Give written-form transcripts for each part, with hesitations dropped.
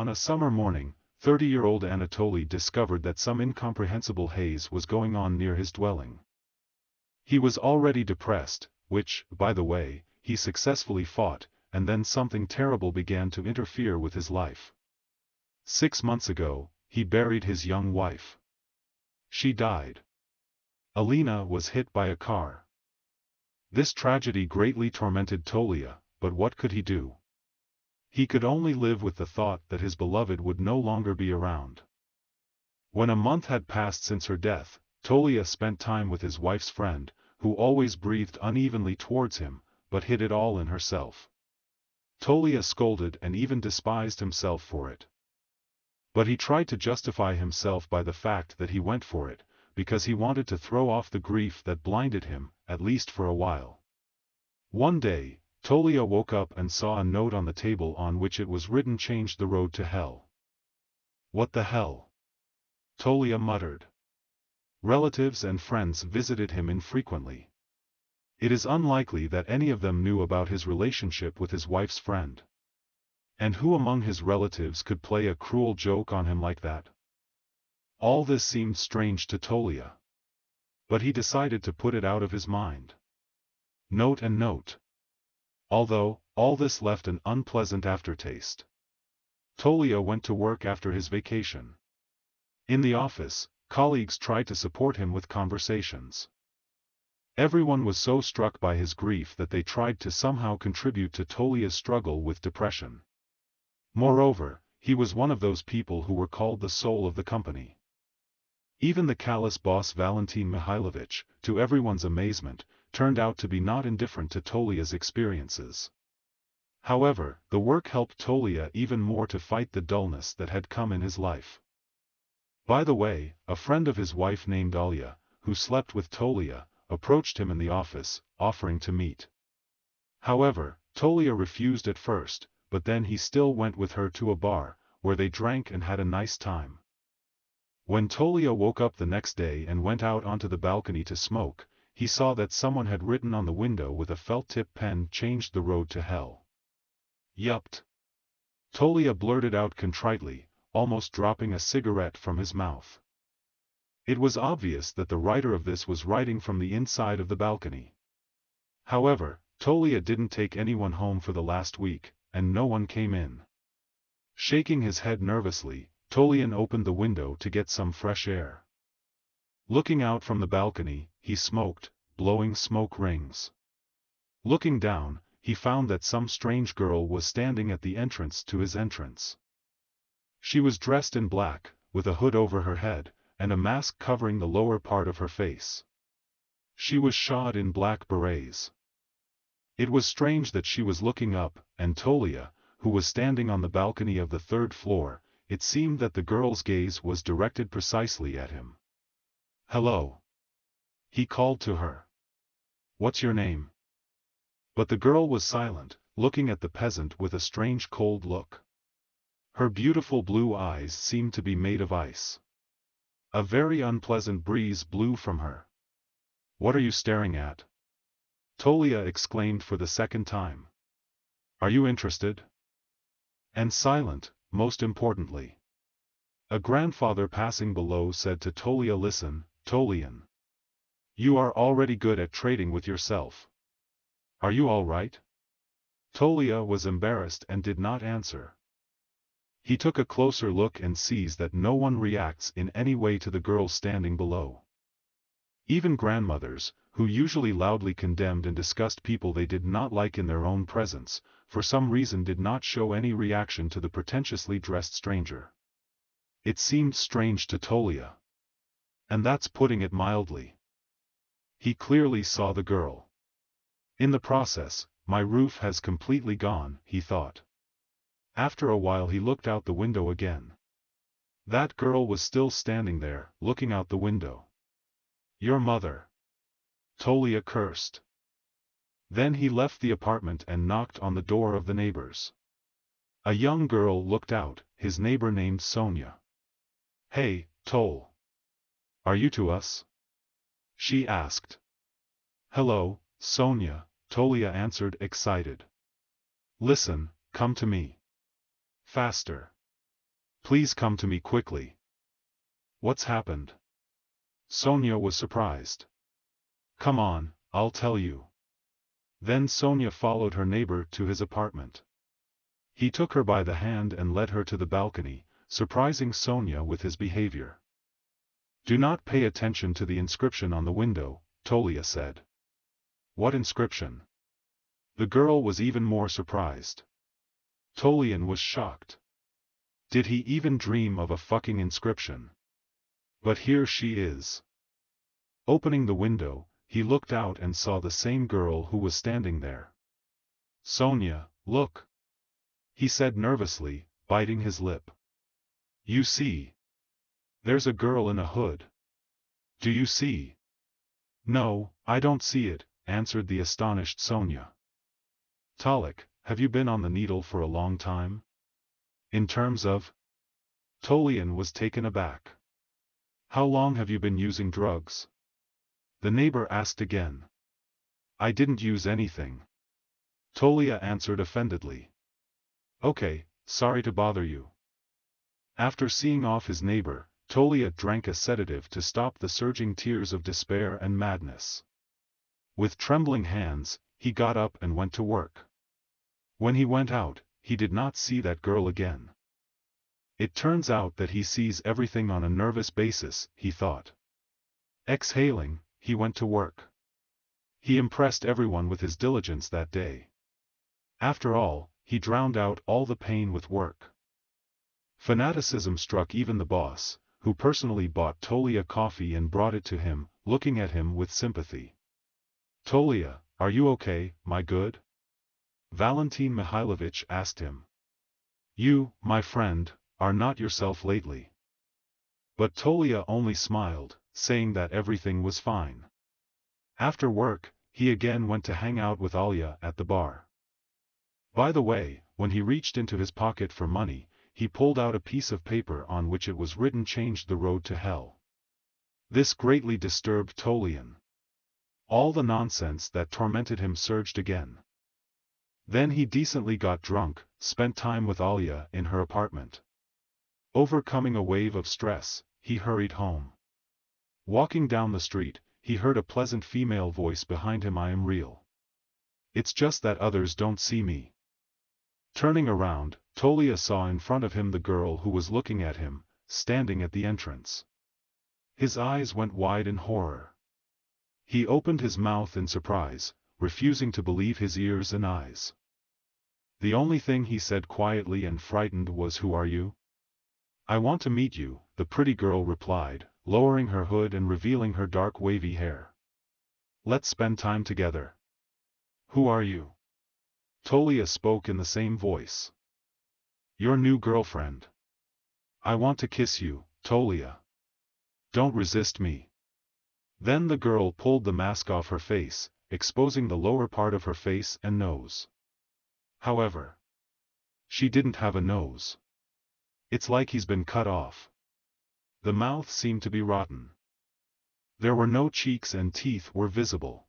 On a summer morning, 30-year-old Anatoly discovered that some incomprehensible haze was going on near his dwelling. He was already depressed, which, by the way, he successfully fought, and then something terrible began to interfere with his life. 6 months ago, he buried his young wife. She died. Alina was hit by a car. This tragedy greatly tormented Tolia, but what could he do? He could only live with the thought that his beloved would no longer be around. When a month had passed since her death, Tolia spent time with his wife's friend, who always breathed unevenly towards him, but hid it all in herself. Tolia scolded and even despised himself for it. But he tried to justify himself by the fact that he went for it, because he wanted to throw off the grief that blinded him, at least for a while. One day, Tolia woke up and saw a note on the table on which it was written, "Change the road to hell." What the hell? Tolia muttered. Relatives and friends visited him infrequently. It is unlikely that any of them knew about his relationship with his wife's friend. And who among his relatives could play a cruel joke on him like that? All this seemed strange to Tolia. But he decided to put it out of his mind. Note and note. Although, all this left an unpleasant aftertaste. Tolia went to work after his vacation. In the office, colleagues tried to support him with conversations. Everyone was so struck by his grief that they tried to somehow contribute to Tolia's struggle with depression. Moreover, he was one of those people who were called the soul of the company. Even the callous boss Valentin Mihailovich, to everyone's amazement, turned out to be not indifferent to Tolia's experiences. However, the work helped Tolia even more to fight the dullness that had come in his life. By the way, a friend of his wife named Alya, who slept with Tolia, approached him in the office, offering to meet. However, Tolia refused at first, but then he still went with her to a bar, where they drank and had a nice time. When Tolia woke up the next day and went out onto the balcony to smoke, he saw that someone had written on the window with a felt-tip pen, "Changed the road to hell." Yupped. Tolia blurted out contritely, almost dropping a cigarette from his mouth. It was obvious that the writer of this was writing from the inside of the balcony. However, Tolia didn't take anyone home for the last week, and no one came in. Shaking his head nervously, Tolian opened the window to get some fresh air. Looking out from the balcony, he smoked, blowing smoke rings. Looking down, he found that some strange girl was standing at the entrance to his entrance. She was dressed in black, with a hood over her head, and a mask covering the lower part of her face. She was shod in black berets. It was strange that she was looking up, and Tolia, who was standing on the balcony of the third floor, it seemed that the girl's gaze was directed precisely at him. "Hello," he called to her. "What's your name?" But the girl was silent, looking at the peasant with a strange cold look. Her beautiful blue eyes seemed to be made of ice. A very unpleasant breeze blew from her. "What are you staring at?" Tolia exclaimed for the second time. "Are you interested?" And silent, most importantly. A grandfather passing below said to Tolia, "Listen, Tolian. You are already good at trading with yourself. Are you all right?" Tolia was embarrassed and did not answer. He took a closer look and sees that no one reacts in any way to the girl standing below. Even grandmothers, who usually loudly condemned and discussed people they did not like in their own presence, for some reason did not show any reaction to the pretentiously dressed stranger. It seemed strange to Tolia. And that's putting it mildly. He clearly saw the girl. In the process, my roof has completely gone, he thought. After a while he looked out the window again. That girl was still standing there, looking out the window. "Your mother." Tolia cursed. Then he left the apartment and knocked on the door of the neighbors. A young girl looked out, his neighbor named Sonia. "Hey, Tol. Are you to us?" she asked. "Hello, Sonia," Tolia answered, excited. "Listen, come to me. Faster." Please come to me quickly. What's happened? Sonia was surprised. Come on, I'll tell you. Then Sonia followed her neighbor to his apartment. He took her by the hand and led her to the balcony, surprising Sonia with his behavior. Do not pay attention to the inscription on the window, Tolia said. What inscription? The girl was even more surprised. Tolian was shocked. Did he even dream of a fucking inscription? But here she is. Opening the window, he looked out and saw the same girl who was standing there. Sonia, look, he said nervously, biting his lip. You see? There's a girl in a hood. Do you see? No, I don't see it, answered the astonished Sonia. Talik, have you been on the needle for a long time? In terms of? Tolian was taken aback. How long have you been using drugs? The neighbor asked again. I didn't use anything. Tolia answered offendedly. Okay, sorry to bother you. After seeing off his neighbor, Tolia drank a sedative to stop the surging tears of despair and madness. With trembling hands, he got up and went to work. When he went out, he did not see that girl again. It turns out that he sees everything on a nervous basis, he thought. Exhaling, he went to work. He impressed everyone with his diligence that day. After all, he drowned out all the pain with work. Fanaticism struck even the boss, who personally bought Tolia coffee and brought it to him, looking at him with sympathy. Tolia, are you okay, my good? Valentin Mihailovich asked him. You, my friend, are not yourself lately. But Tolia only smiled, saying that everything was fine. After work, he again went to hang out with Alia at the bar. By the way, when he reached into his pocket for money, he pulled out a piece of paper on which it was written "Change the road to hell." This greatly disturbed Tolian. All the nonsense that tormented him surged again. Then he decently got drunk, spent time with Alia in her apartment. Overcoming a wave of stress, he hurried home. Walking down the street, he heard a pleasant female voice behind him. I am real. It's just that others don't see me. Turning around, Tolia saw in front of him the girl who was looking at him, standing at the entrance. His eyes went wide in horror. He opened his mouth in surprise, refusing to believe his ears and eyes. The only thing he said quietly and frightened was, "Who are you?" "I want to meet you," the pretty girl replied, lowering her hood and revealing her dark wavy hair. "Let's spend time together." "Who are you?" Tolia spoke in the same voice. "Your new girlfriend." "I want to kiss you, Tolia. Don't resist me." Then the girl pulled the mask off her face, exposing the lower part of her face and nose. However, she didn't have a nose. It's like he's been cut off. The mouth seemed to be rotten. There were no cheeks and teeth were visible.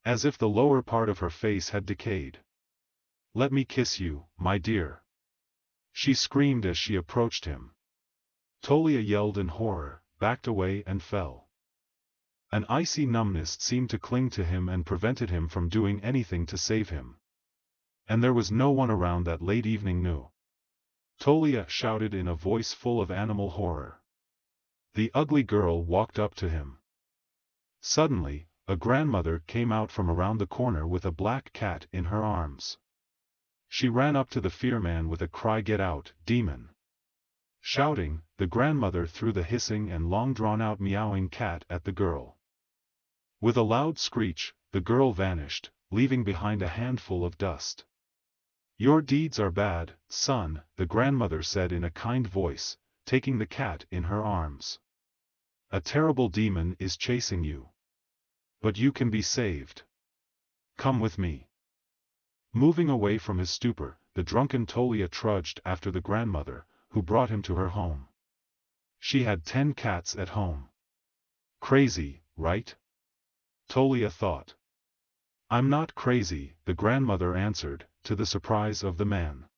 As if the lower part of her face had decayed. "Let me kiss you, my dear," she screamed as she approached him. Tolia yelled in horror, backed away and fell. An icy numbness seemed to cling to him and prevented him from doing anything to save him. And there was no one around that late evening. "No!" Tolia shouted in a voice full of animal horror. The ugly girl walked up to him. Suddenly, a grandmother came out from around the corner with a black cat in her arms. She ran up to the fearman with a cry, "Get out, demon!" Shouting, the grandmother threw the hissing and long-drawn-out meowing cat at the girl. With a loud screech, the girl vanished, leaving behind a handful of dust. "Your deeds are bad, son," the grandmother said in a kind voice, taking the cat in her arms. "A terrible demon is chasing you. But you can be saved. Come with me." Moving away from his stupor, the drunken Tolia trudged after the grandmother, who brought him to her home. She had 10 cats at home. Crazy, right? Tolia thought. "I'm not crazy," the grandmother answered, to the surprise of the man.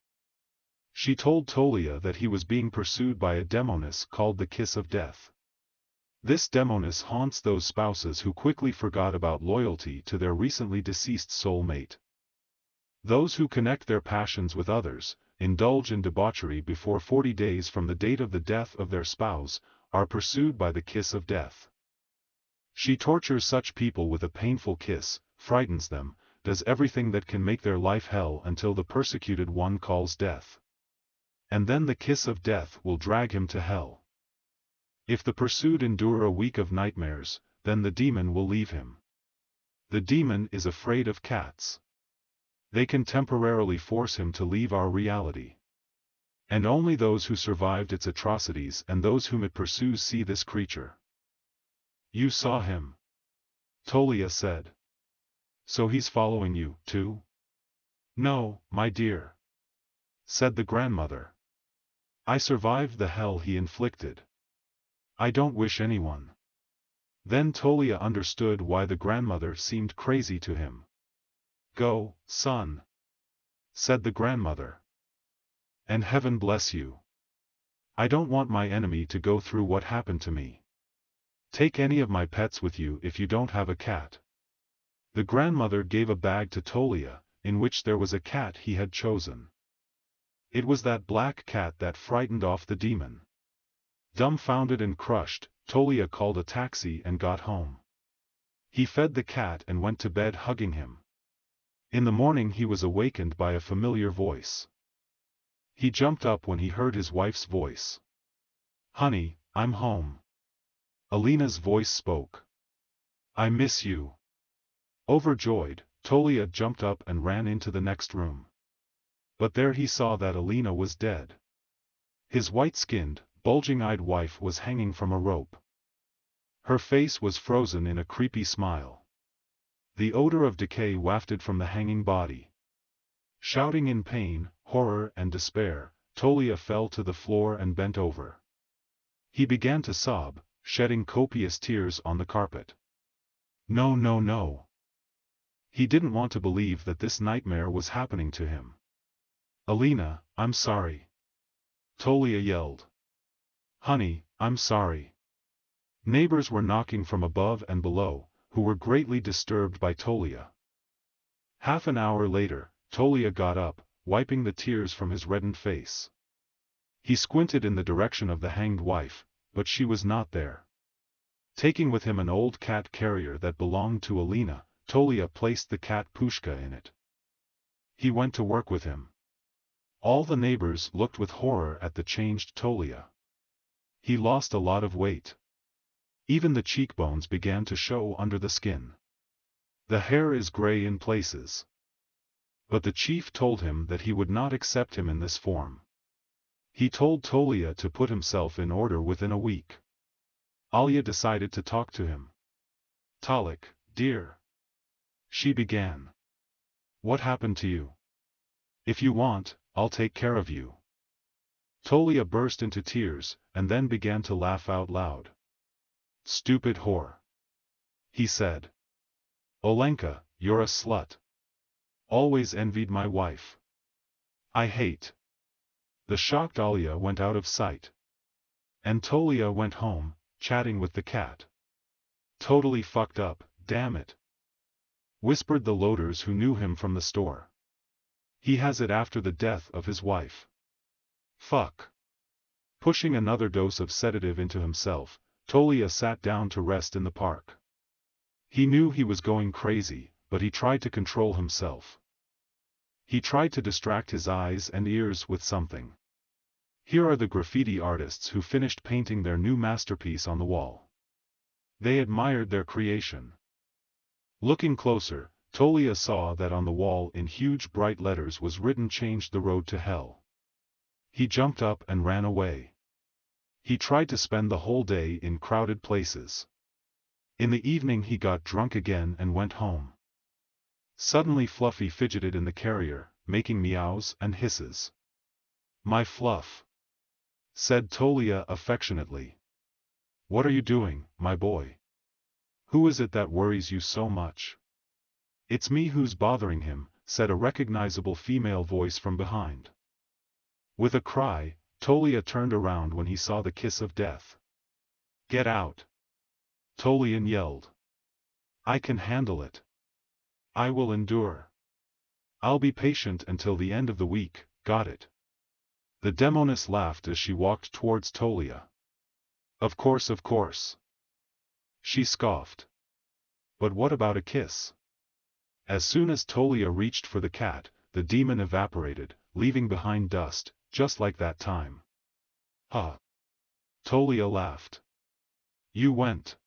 She told Tolia that he was being pursued by a demoness called the Kiss of Death. This demoness haunts those spouses who quickly forgot about loyalty to their recently deceased soulmate. Those who connect their passions with others, indulge in debauchery before 40 days from the date of the death of their spouse, are pursued by the kiss of death. She tortures such people with a painful kiss, frightens them, does everything that can make their life hell until the persecuted one calls death. And then the kiss of death will drag him to hell. If the pursued endure a week of nightmares, then the demon will leave him. The demon is afraid of cats. They can temporarily force him to leave our reality. And only those who survived its atrocities and those whom it pursues see this creature. You saw him? Tolia said. So he's following you, too? No, my dear, said the grandmother. I survived the hell he inflicted. I don't wish anyone. Then Tolia understood why the grandmother seemed crazy to him. Go, son, said the grandmother. And heaven bless you. I don't want my enemy to go through what happened to me. Take any of my pets with you if you don't have a cat. The grandmother gave a bag to Tolia, in which there was a cat he had chosen. It was that black cat that frightened off the demon. Dumbfounded and crushed, Tolia called a taxi and got home. He fed the cat and went to bed hugging him. In the morning he was awakened by a familiar voice. He jumped up when he heard his wife's voice. Honey, I'm home. Alina's voice spoke. I miss you. Overjoyed, Tolia jumped up and ran into the next room. But there he saw that Alina was dead. His white-skinned, bulging-eyed wife was hanging from a rope. Her face was frozen in a creepy smile. The odor of decay wafted from the hanging body. Shouting in pain, horror and despair, Tolia fell to the floor and bent over. He began to sob, shedding copious tears on the carpet. No, no, no. He didn't want to believe that this nightmare was happening to him. Alina, I'm sorry. Tolia yelled. Honey, I'm sorry. Neighbors were knocking from above and below, who were greatly disturbed by Tolia. Half an hour later, Tolia got up, wiping the tears from his reddened face. He squinted in the direction of the hanged wife, but she was not there. Taking with him an old cat carrier that belonged to Alina, Tolia placed the cat Pushka in it. He went to work with him. All the neighbors looked with horror at the changed Tolia. He lost a lot of weight. Even the cheekbones began to show under the skin. The hair is gray in places. But the chief told him that he would not accept him in this form. He told Tolia to put himself in order within a week. Alia decided to talk to him. Talik, dear. She began. What happened to you? If you want, I'll take care of you. Tolia burst into tears, and then began to laugh out loud. Stupid whore, he said. Olenka, you're a slut. Always envied my wife. I hate. The shocked Alia went out of sight. And Tolia went home, chatting with the cat. Totally fucked up, damn it. Whispered the loaders who knew him from the store. He has it after the death of his wife. Fuck. Pushing another dose of sedative into himself, Tolia sat down to rest in the park. He knew he was going crazy, but he tried to control himself. He tried to distract his eyes and ears with something. Here are the graffiti artists who finished painting their new masterpiece on the wall. They admired their creation. Looking closer, Tolia saw that on the wall in huge bright letters was written "Change the road to hell." He jumped up and ran away. He tried to spend the whole day in crowded places. In the evening he got drunk again and went home. Suddenly Fluffy fidgeted in the carrier, making meows and hisses. My Fluff, said Tolia affectionately. What are you doing, my boy? Who is it that worries you so much? It's me who's bothering him, said a recognizable female voice from behind. With a cry, Tolia turned around when he saw the kiss of death. "Get out!" Tolian yelled. "I can handle it. I will endure. I'll be patient until the end of the week, got it?" The demoness laughed as she walked towards Tolia. Of course. She scoffed. But what about a kiss? As soon as Tolia reached for the cat, the demon evaporated, leaving behind dust, just like that time. "Huh." Tolia laughed. "You went.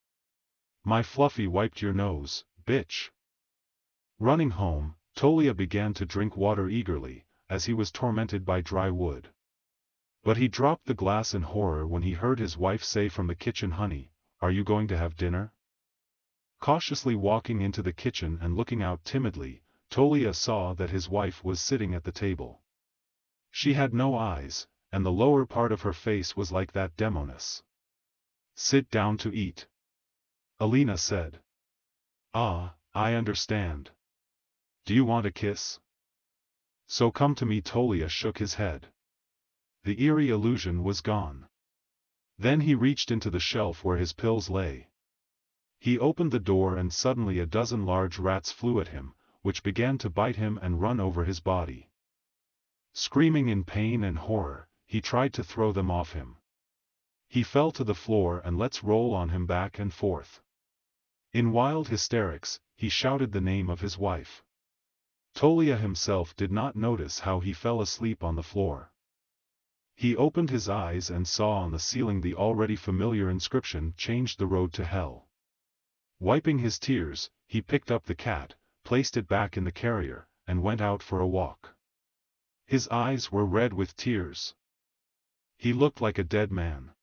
My Fluffy wiped your nose, bitch." Running home, Tolia began to drink water eagerly, as he was tormented by dry wood. But he dropped the glass in horror when he heard his wife say from the kitchen, "Honey, are you going to have dinner?" Cautiously walking into the kitchen and looking out timidly, Tolia saw that his wife was sitting at the table. She had no eyes, and the lower part of her face was like that demoness. "Sit down to eat," Alina said. "Ah, I understand. Do you want a kiss? So come to me." Tolia shook his head. The eerie illusion was gone. Then he reached into the shelf where his pills lay. He opened the door and suddenly a dozen large rats flew at him, which began to bite him and run over his body. Screaming in pain and horror, he tried to throw them off him. He fell to the floor and let roll on him back and forth. In wild hysterics, he shouted the name of his wife. Tolia himself did not notice how he fell asleep on the floor. He opened his eyes and saw on the ceiling the already familiar inscription, "Change the road to hell." Wiping his tears, he picked up the cat, placed it back in the carrier, and went out for a walk. His eyes were red with tears. He looked like a dead man.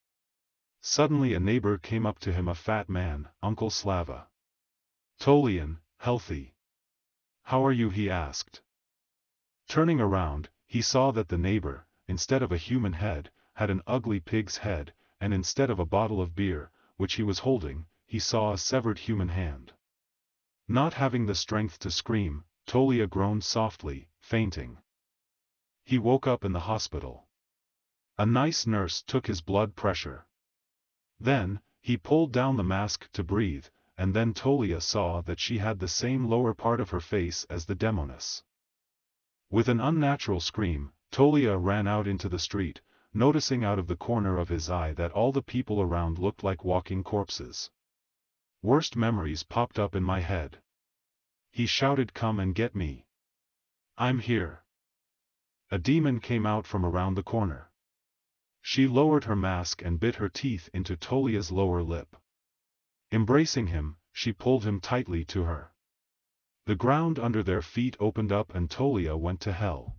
Suddenly a neighbor came up to him, a fat man, Uncle Slava. "Tolian, healthy. How are you?" he asked. Turning around, he saw that the neighbor, instead of a human head, had an ugly pig's head, and instead of a bottle of beer, which he was holding, he saw a severed human hand. Not having the strength to scream, Tolia groaned softly, fainting. He woke up in the hospital. A nice nurse took his blood pressure. Then, he pulled down the mask to breathe, and then Tolia saw that she had the same lower part of her face as the demoness. With an unnatural scream, Tolia ran out into the street, noticing out of the corner of his eye that all the people around looked like walking corpses. Worst memories popped up in my head. He shouted, "Come and get me. I'm here." A demon came out from around the corner. She lowered her mask and bit her teeth into Tolia's lower lip. Embracing him, she pulled him tightly to her. The ground under their feet opened up and Tolia went to hell.